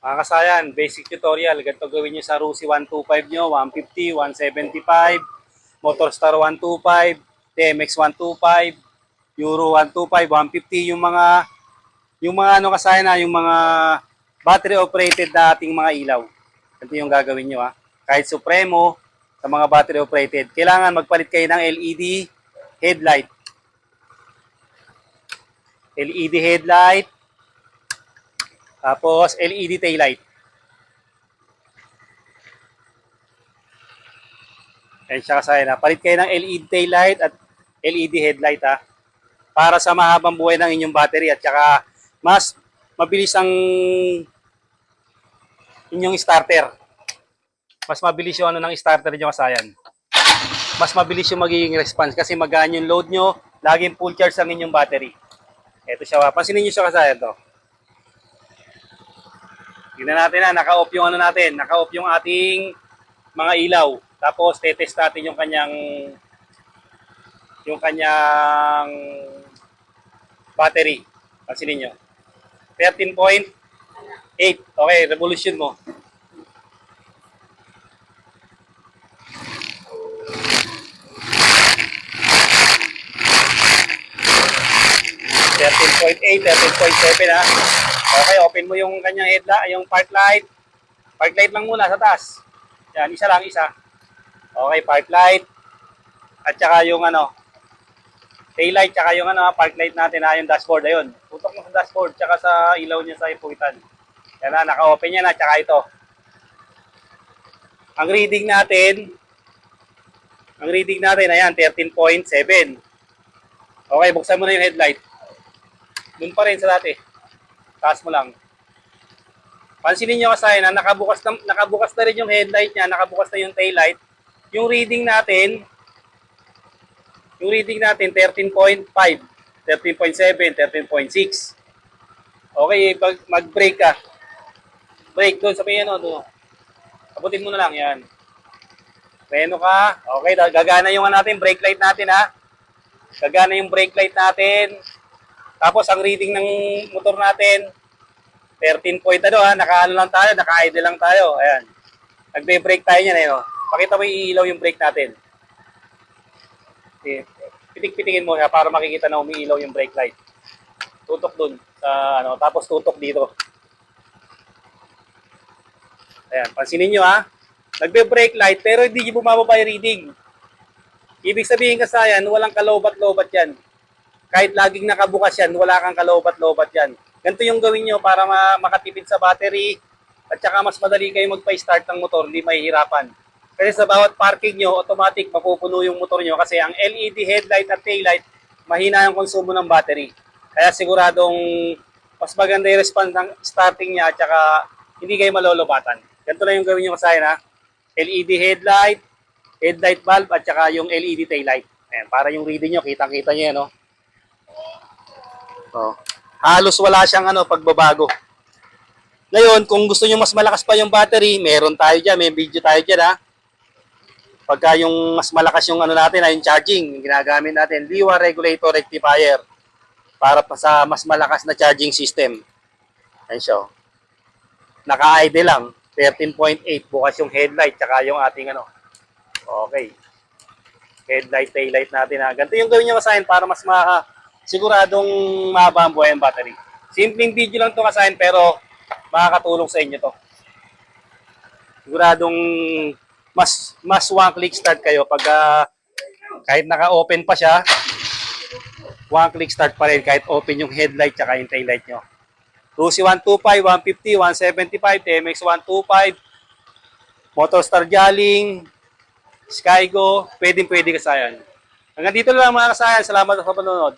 Mga kasayan, basic tutorial. Ganito gawin nyo sa Rusi 125 nyo, 150, 175, Motorstar 125, TMX 125, Euro 125, 150, yung mga ano kasayan na, yung mga battery operated na ating mga ilaw. Ganito yung gagawin nyo ha. Kahit Supremo, sa mga battery operated, kailangan magpalit kayo ng LED headlight. LED headlight, tapos LED taillight. Ayan siya kasaya na. Palit kayo ng LED taillight at LED headlight ha. Para sa mahabang buhay ng inyong battery at saka mas mabilis ang inyong starter. Mas mabilis yung ano ng starter nyo kasayan. Mas mabilis yung magiging response kasi magaan yung load nyo. Laging full charge ang inyong battery. Ito siya. Pansinin nyo siya kasayan to. Tignan natin na. Naka-off yung ano natin. Naka-off yung ating mga ilaw. Tapos, tetest natin yung kanyang battery. Pansinin nyo. 13.8. Okay, revolution mo. .8, 13.7 ha. Okay, open mo yung kanyang headlight, yung park light. Park light lang muna sa taas. Yan, isa lang, isa. Okay, park light. At saka yung tail light, saka yung park light natin ha, yung dashboard, ayun. Tutok mo sa dashboard, saka sa ilaw niya sa ipuwitan. Yan na, naka-open yan na, saka ito. Ang reading natin, ayan, 13.7. Okay, buksan mo na yung headlight. Doon pa rin sa dati. Taas mo lang. Pansinin nyo kasi na nakabukas na rin yung headlight niya, nakabukas na yung tail light. Yung reading natin 13.5, 13.7, 13.6. Okay, pag mag-brake ka. Brake doon, sabihin doon. Abutin mo na lang, yan. Preno ka. Okay, gagana yung natin, brake light natin ha. Gagana yung brake light natin. Tapos ang reading ng motor natin 13 point naka-ano lang tayo, naka-idle lang tayo. Ayan. Nagbe-brake tayo niyan Pakita mo iilaw yung brake natin. Pitik-pitikin mo para makikita na umiilaw yung brake light. Tutok dun sa tapos tutok dito. Ayan, pansinin niyo ha. Nagbe-brake light pero hindi niyo bumababa yung reading. Ibig sabihin kasayan, walang kalobat-lobat yan. Kahit laging nakabukas yan, wala kang kalobat-lobat yan. Ganito yung gawin nyo para makatipid sa battery at saka mas madali kayo magpa-start ng motor, hindi mahihirapan. Kasi sa bawat parking nyo, automatic mapupuno yung motor nyo kasi ang LED headlight at taillight, mahina yung konsumo ng battery. Kaya siguradong mas maganda yung response ng starting niya at saka hindi kayo malolobatan. Ganito lang yung gawin nyo kasayan ha. LED headlight, headlight bulb at saka yung LED taillight. Ayan, para yung reading nyo, kitang-kita nyo yan Oh. Halos wala siyang pagbabago. Ngayon, kung gusto niyo mas malakas pa yung battery, meron tayo diyan, may video tayo diyan ha. Pagka yung mas malakas yung natin, yung charging, yung ginagamit natin, Liwa Regulator Rectifier para pa sa mas malakas na charging system. Ayun siya. Naka-idle lang, 13.8 bukas yung headlight tsaka yung ating Okay. Headlight, taillight natin ha. Ganito yung gawin niyo kasayan para mas siguradong mahaba ang buhay ang battery. Simpleng video lang to kasayan pero makakatulong sa inyo to. Siguradong mas one click start kayo pag kahit naka-open pa siya, one click start pa rin kahit open yung headlight tsaka yung taillight nyo. Rusi 125, 150, 175, TMX 125, Motorstar Jaling, Skygo, pwede kasayan. Hanggang dito lang mga kasayan. Salamat sa panonood.